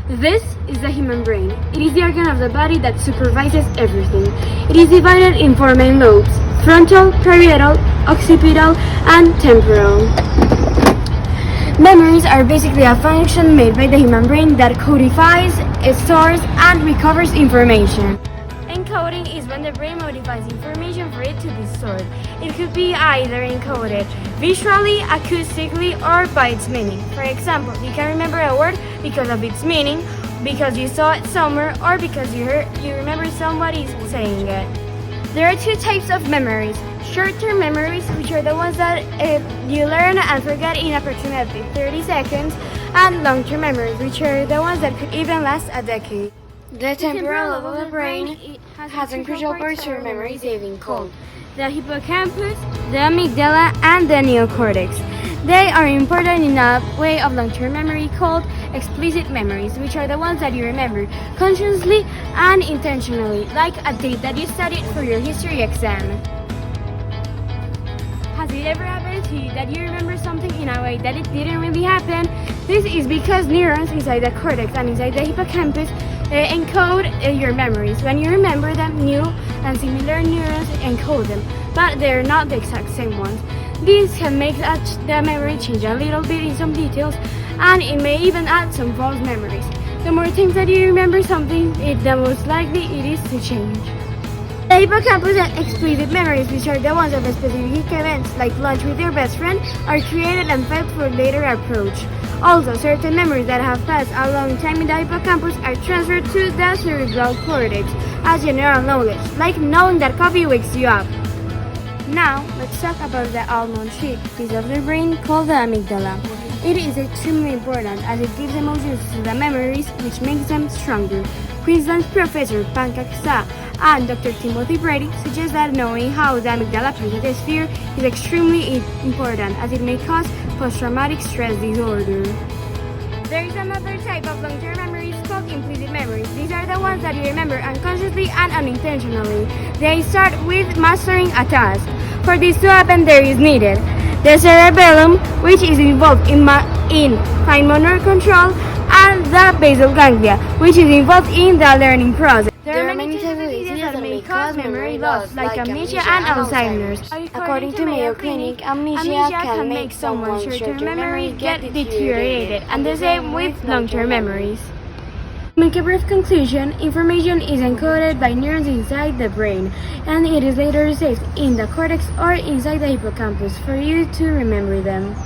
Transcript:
This is the human brain. It is the organ of the body that supervises everything. It is divided in four main lobes: frontal, parietal, occipital, and temporal. Memories are basically a function made by the human brain that codifies, stores, and recovers information. Encoding is when the brain modifies information for it to be stored. It could be either encoded visually, acoustically, or by its meaning. For example, you can remember a word because of its meaning, because you saw it somewhere, or because you remember somebody saying it. There are two types of memories: short-term memories, which are the ones that you learn and forget in approximately 30 seconds, and long-term memories, which are the ones that could even last a decade. The temporal lobe of the brain has a crucial part for memory saving called the hippocampus, the amygdala, and the neocortex. They are important in a way of long-term memory called explicit memories, which are the ones that you remember consciously and intentionally, like a date that you studied for your history exam. Has it ever happened to you that you remember something in a way that it didn't really happen? This is because neurons inside the cortex and inside the hippocampus encode your memories. When you remember them, new and similar neurons encode them, but they're not the exact same ones. This can make the memory change a little bit in some details, and it may even add some false memories. The more times that you remember something, the most likely it is to change. The hippocampus and explicit memories, which are the ones of specific events like lunch with your best friend, are created and felt for later approach. Also, certain memories that have passed a long time in the hippocampus are transferred to the cerebral cortex as general knowledge, like knowing that coffee wakes you up. Now, let's talk about the almond shaped piece of the brain called the amygdala. It is extremely important as it gives emotions to the memories, which makes them stronger. Queensland's Professor Pankaj Shah and Dr. Timothy Brady suggest that knowing how the amygdala plays a sphere is extremely important as it may cause post-traumatic stress disorder. There is another type of long-term memories called implicit memories. These are the ones that you remember unconsciously and unintentionally. They start with mastering a task. For this to happen, there is needed the cerebellum, which is involved in fine motor control, and the basal ganglia, which is involved in the learning process. There are many types of diseases that may cause memory loss, like amnesia and Alzheimer's. According to Mayo Clinic, amnesia can make someone's short-term memory get deteriorated, and the same with long-term memories. To make a brief conclusion, information is encoded by neurons inside the brain, and it is later saved in the cortex or inside the hippocampus for you to remember them.